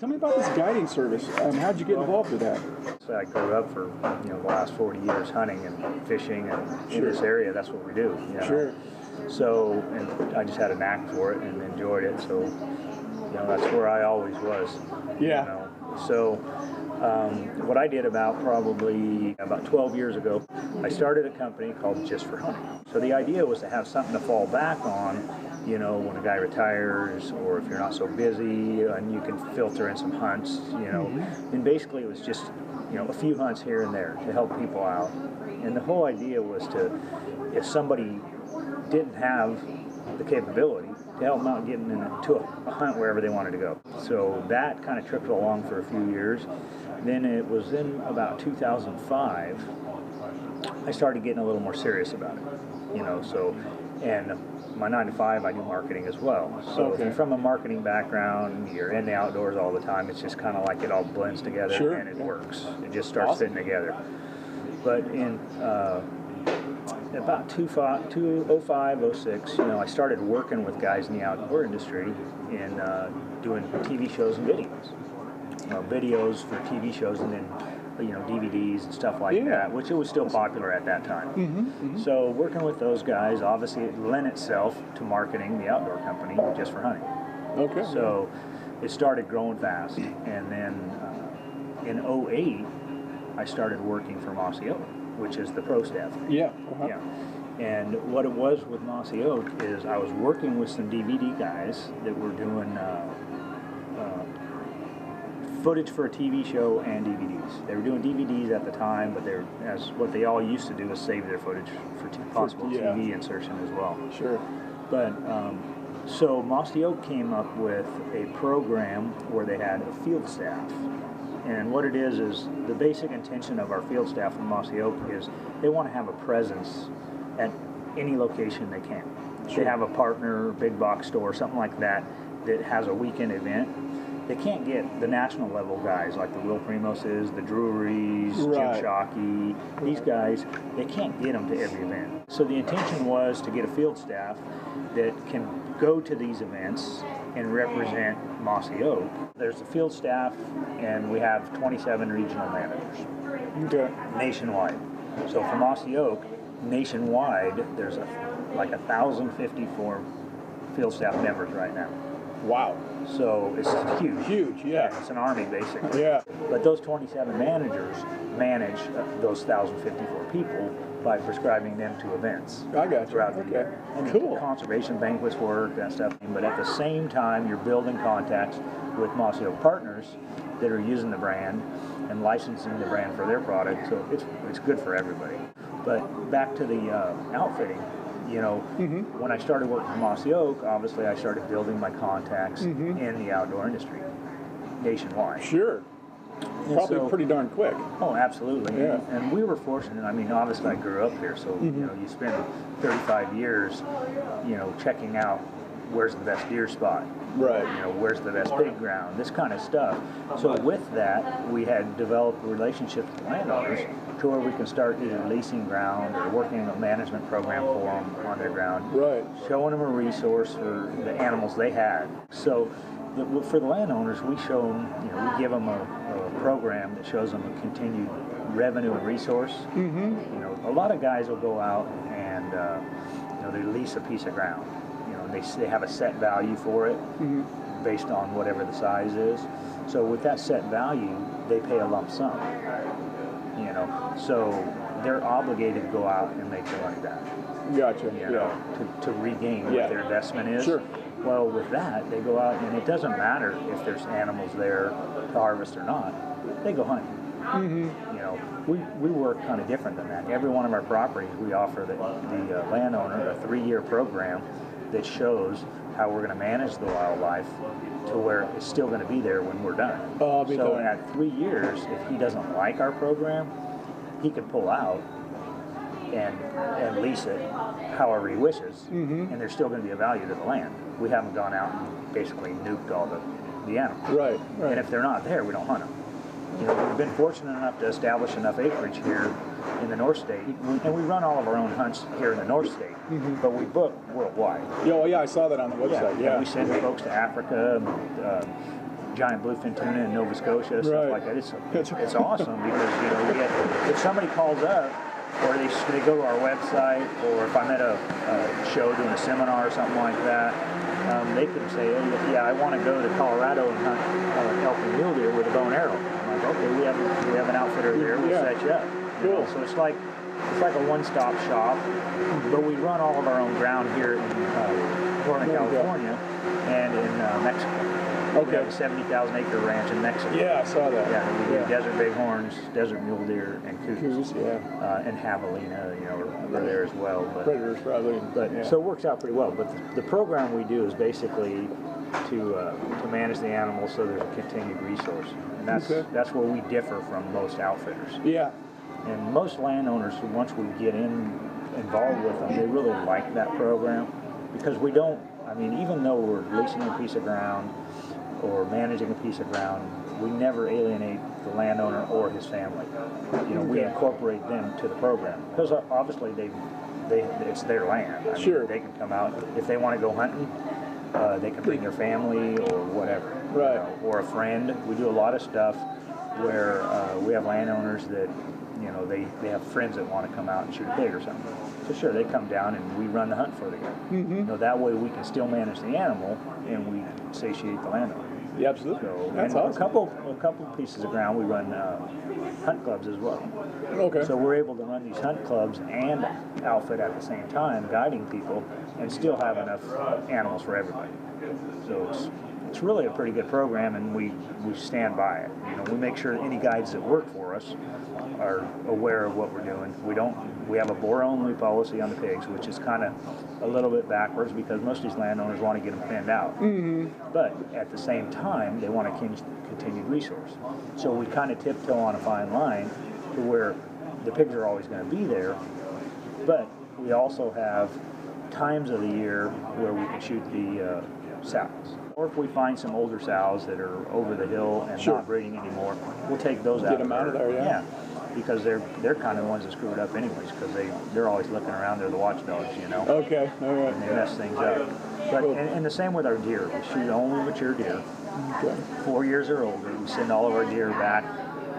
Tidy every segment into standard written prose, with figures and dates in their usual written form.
Tell me about this guiding service. How'd you get involved with that? So I grew up for the last 40 years hunting and fishing, and in this area, that's what we do. Sure. So, and I just had a knack for it and enjoyed it. So, that's where I always was. Yeah. So, what I did about 12 years ago, I started a company called Just for Hunting. So the idea was to have something to fall back on, when a guy retires, or if you're not so busy, and you can filter in some hunts, And basically it was just, a few hunts here and there to help people out. And the whole idea was if somebody didn't have the capability, to help them out getting into a hunt wherever they wanted to go. So that kind of trickled along for a few years. Then it was in about 2005, I started getting a little more serious about it, and my 9 to 5, I do marketing as well. So if you're from a marketing background, you're in the outdoors all the time, it's just kind of like it all blends together and it works. It just starts fitting together. But in about 2005, 06, I started working with guys in the outdoor industry in doing TV shows and videos. Videos for TV shows, and then DVDs and stuff like that, which it was still popular at that time. So working with those guys, obviously it lent itself to marketing the outdoor company Just for Hunting. Okay. So it started growing fast, and then in 08 I started working for Mossy Oak, which is the pro staff. Yeah. And what it was with Mossy Oak is I was working with some DVD guys that were doing footage for a TV show and DVDs. They were doing DVDs at the time, but what they all used to do is save their footage for possible TV insertion as well. Sure. But so Mossy Oak came up with a program where they had a field staff. And what it is the basic intention of our field staff in Mossy Oak is they want to have a presence at any location they can. They have a partner, big box store, something like that has a weekend event. They can't get the national level guys like the Will Primoses, the Drurys, Jim Shockey. These guys, they can't get them to every event. So the intention was to get a field staff that can go to these events and represent Mossy Oak. There's a field staff, and we have 27 regional managers nationwide. So for Mossy Oak, nationwide, there's like 1,054 field staff members right now. Wow. So it's huge. Huge, yeah. It's an army, basically. Yeah. But those 27 managers manage those 1,054 people by prescribing them to events. I got you. Throughout the year. And cool. Conservation banquets work, that stuff. But at the same time, you're building contacts with Mossy Oak partners that are using the brand and licensing the brand for their product. So it's good for everybody. But back to the outfitting. When I started working for Mossy Oak, obviously I started building my contacts in the outdoor industry nationwide. Sure. Probably pretty darn quick. Oh, absolutely. Yeah. And we were fortunate. I mean, obviously I grew up here, so you spend 35 years, checking out where's the best deer spot. Right. Where's the best pig ground, this kind of stuff. So with that, we had developed relationships with landowners to where we can start either leasing ground or working a management program for them on their ground. Right. Showing them a resource for the animals they had. So for the landowners, we show them, we give them a program that shows them a continued revenue and resource. A lot of guys will go out and, they lease a piece of ground. They have a set value for it based on whatever the size is. So with that set value, they pay a lump sum. So they're obligated to go out and make their money back. Gotcha. To regain what their investment is. Sure. Well, with that, they go out, and it doesn't matter if there's animals there to harvest or not. They go hunting. We work kind of different than that. Every one of our properties, we offer the landowner a 3-year program that shows how we're going to manage the wildlife to where it's still going to be there when we're done. So at 3 years, if he doesn't like our program, he could pull out and lease it however he wishes, and there's still going to be a value to the land. We haven't gone out and basically nuked all the animals. Right. And if they're not there, we don't hunt them. We've been fortunate enough to establish enough acreage here in the North State, and we run all of our own hunts here in the North State, but we book worldwide. Yeah, I saw that on the website. We send folks to Africa, giant bluefin tuna in Nova Scotia, stuff Right. like that. It's awesome because, you know, we get, if somebody calls up, or they go to our website, or if I'm at a show doing a seminar or something like that, they can say, hey, yeah, I want to go to Colorado and hunt elk and mule deer with a bow and arrow. I'm like, okay, we have an outfitter there. We'll set you up. You know? So it's like a one-stop shop, but we run all of our own ground here in Northern California and in Mexico. We have a 70,000 acre ranch in Mexico. Yeah, I saw that. Yeah, we do desert bighorns, desert mule deer, and coos. Yeah. And javelina, you know, are there as well. But, Predators probably. But so it works out pretty well. But the program we do is basically to manage the animals so there's a continued resource, and that's where we differ from most outfitters. Yeah. And most landowners, once we get involved with them, they really like that program because we don't. I mean, even though we're leasing a piece of ground or managing a piece of ground, we never alienate the landowner or his family. You know, we incorporate them to the program because obviously it's their land. I mean, they can come out if they want to go hunting. They can bring their family or whatever, right? You know, or a friend. We do a lot of stuff where we have landowners that, you know, they have friends that want to come out and shoot a pig or something. So sure, they come down and we run the hunt for the guy. You know, that way we can still manage the animal and we satiate the landowner. Yeah, absolutely. So, that's and awesome. a couple pieces of ground we run hunt clubs as well. Okay. So we're able to run these hunt clubs and outfit at the same time, guiding people, and still have enough animals for everybody. So it's really a pretty good program, and we stand by it. You know, we make sure any guides that work for us are aware of what we're doing. We have a boar-only policy on the pigs, which is kind of a little bit backwards because most of these landowners want to get them thinned out. But at the same time, they want a continued resource. So we kind of tiptoe on a fine line to where the pigs are always going to be there, but we also have times of the year where we can shoot the sows. Or if we find some older sows that are over the hill and not breeding anymore, we'll take those out. Get them out of there, yeah. Because they're kind of the ones that screw it up anyways, because they're always looking around. They're the watchdogs, you know. Okay, all right. And they mess things up. But and the same with our deer. We shoot only mature deer. 4 years or older. We send all of our deer back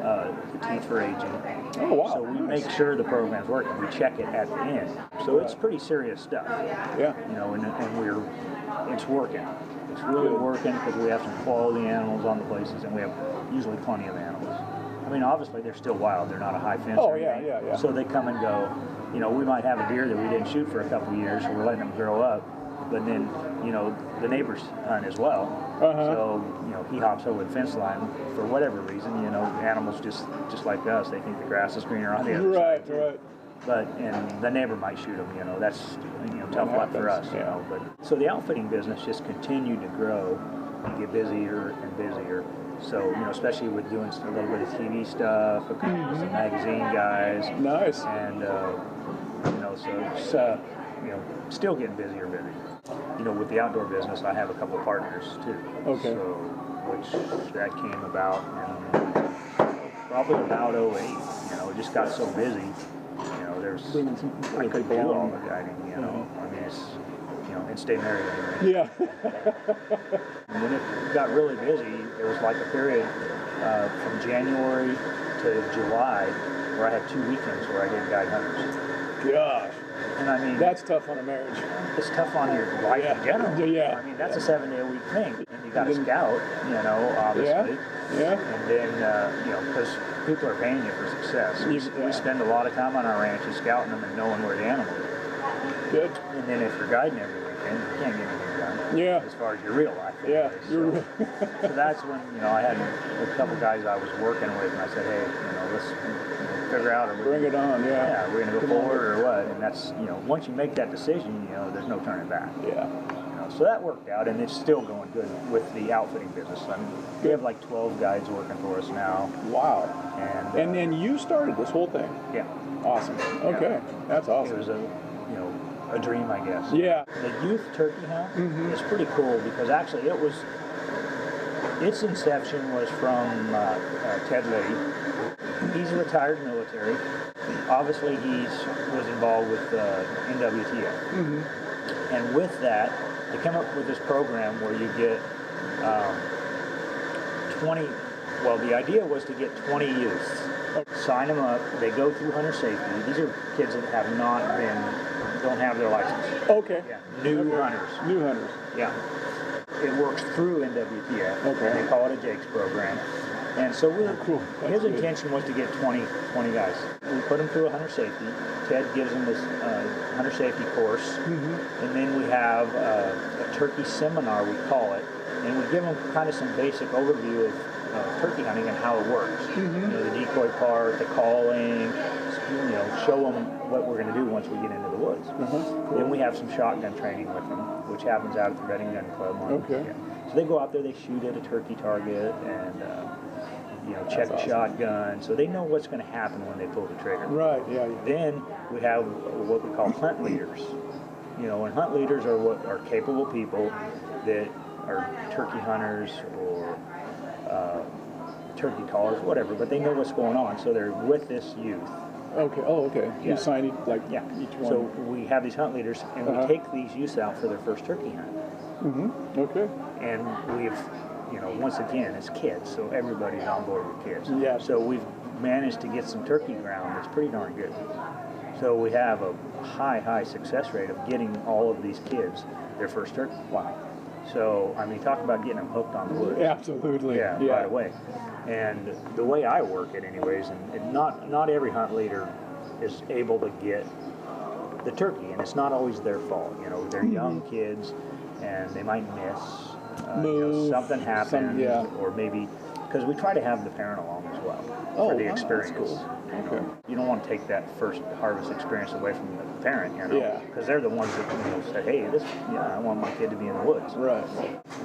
to teeth for aging. Oh wow. So we make sure the program's working. We check it at the end. So it's pretty serious stuff. Yeah. You know, and it's working. It's really working because we have some quality animals on the places, and we have usually plenty of animals. I mean, obviously they're still wild. They're not a high fence. Oh yeah. So they come and go. You know, we might have a deer that we didn't shoot for a couple of years, so we're letting them grow up. But then, you know, the neighbors hunt as well. So, you know, he hops over the fence line for whatever reason. You know, animals just like us, they think the grass is greener on the other side. Right. But and the neighbor might shoot them. You know, that's tough luck for us. You know, but so the outfitting business just continued to grow and get busier and busier. So, you know, especially with doing a little bit of TV stuff, some magazine guys. Nice. And, you know, so it's, you know, still getting busier and busier. You know, with the outdoor business, I have a couple partners too. Okay. So, which that came about in probably about 08. You know, it just got so busy. You know, I couldn't do all the guiding, you know. I mean, it's, you know, and stay married anyway. Yeah. And when it got really busy, there was like a period from January to July where I had 2 weekends where I did guide hunters. Gosh. And I mean, that's tough on a marriage. It's tough on your life in general. Yeah. I mean, that's a 7-day-a-week thing. And you got to scout, you know, obviously. Yeah. And then, you know, because people are paying you for success. We spend a lot of time on our ranches scouting them and knowing where the animals are. Good. And then if you're guiding every weekend, you can't get anything done. Yeah. As far as your real life. Yeah. So that's when, you know, I had a couple guys I was working with, and I said, hey, you know, let's figure out. Bring it on, Yeah, we're going to go forward or what. And that's, you know, once you make that decision, you know, there's no turning back. Yeah. You know, so that worked out, and it's still going good with the outfitting business. I mean, we have like 12 guides working for us now. Wow. And then you started this whole thing. Yeah. Awesome. Okay. That's awesome. It was a dream, I guess. Yeah. The youth turkey hunt is pretty cool because actually its inception was from Ted Liddy. He's a retired military. Obviously, he was involved with NWTF. And with that, they came up with this program where you get 20, well, the idea was to get 20 youths, sign them up, they go through hunter safety. These are kids that have not been, don't have their license. Okay. Yeah, new hunters. New hunters. Yeah. It works through NWTF. Okay. They call it a Jake's program. And so Cool. his intention was to get 20 guys. We put them through a hunter safety. Ted gives them this hunter safety course. And then we have a turkey seminar, we call it. And we give them kind of some basic overview of turkey hunting and how it works. You know, the decoy part, the calling, you know, show them what we're going to do once we get into the woods. Cool. Then we have some shotgun training with them, which happens out at the Reading Gun Club. Okay. Yeah. So they go out there, they shoot at a turkey target, and you know, check the shotgun, so they know what's going to happen when they pull the trigger. Right. Yeah. Then we have what we call hunt leaders. You know, and hunt leaders are what are capable people that are turkey hunters or turkey callers, whatever, but they know what's going on, so they're with this youth. Okay. Oh, okay. Yeah. You sign each one. So we have these hunt leaders, and we take these youths out for their first turkey hunt. Okay. And we've, you know, once again, it's kids, so everybody's on board with kids. Yeah. So we've managed to get some turkey ground that's pretty darn good. So we have a high success rate of getting all of these kids their first turkey. Wow. So, I mean, talk about getting them hooked on the woods. Absolutely. Yeah, right away. And the way I work it anyways, and not every hunt leader is able to get the turkey, and it's not always their fault. You know, they're young kids, and they might miss. You know, something happens, or maybe, because we try to have the parent along as well for the experience. That's cool. Okay. You don't want to take that first harvest experience away from the parent, you know, because they're the ones that, you know, said, hey, I want my kid to be in the woods. Right.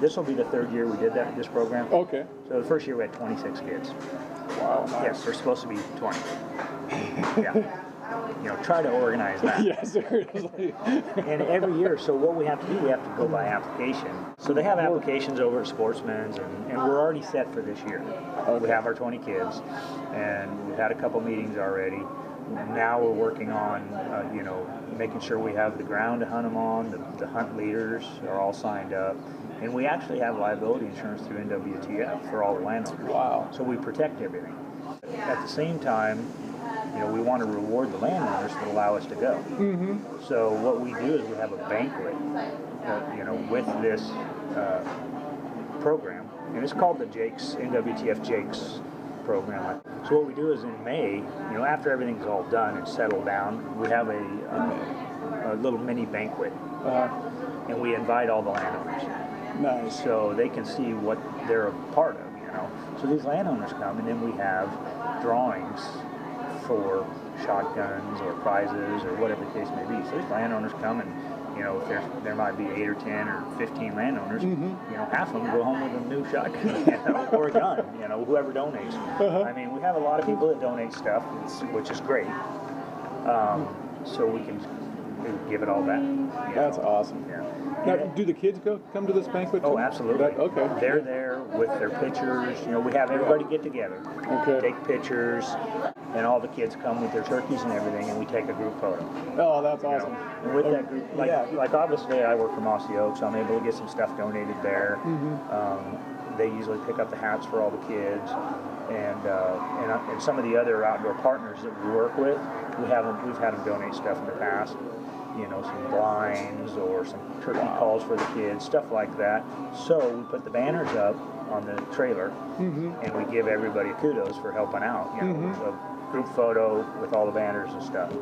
This will be the third year we did this program. Okay. So the first year we had 26 kids. Wow. Nice. Yes, they're supposed to be 20. Yeah. You know, try to organize that. Yeah, seriously. And every year, so what we have to do, we have to go by application. So they have applications over at Sportsman's, and we're already set for this year. Okay. We have our 20 kids, and we've had a couple meetings already. Now we're working on, you know, making sure we have the ground to hunt them on. The hunt leaders are all signed up. And we actually have liability insurance through NWTF for all the landowners. Wow. So we protect everything. At the same time, you know, we want to reward the landowners that allow us to go. So what we do is we have a banquet, you know, with this program, and it's called the Jake's, NWTF Jake's program. So what we do is in May, you know, after everything's all done and settled down, we have a little mini banquet, and we invite all the landowners. Nice. So they can see what they're a part of, you know. So these landowners come, and then we have drawings for shotguns or prizes or whatever the case may be. So these landowners come, and you know, if there might be 8 or 10 or 15 landowners, you know, half of them go home with a new shotgun, you know, or a gun, you know, whoever donates. I mean, we have a lot of people that donate stuff, which is great. So we can give it all back. That's awesome. Yeah. Now, do the kids come to this banquet too? Oh, absolutely. Okay. They're there with their pictures. You know, we have everybody get together, take pictures, and all the kids come with their turkeys and everything, and we take a group photo. Oh, that's awesome. And with that group, like obviously I work for Mossy Oak, so I'm able to get some stuff donated there. They usually pick up the hats for all the kids, and some of the other outdoor partners that we work with, we've had them donate stuff in the past. You know, some blinds or some turkey calls for the kids, stuff like that. So we put the banners up on the trailer, and we give everybody kudos for helping out. You know, a group photo with all the banners and stuff.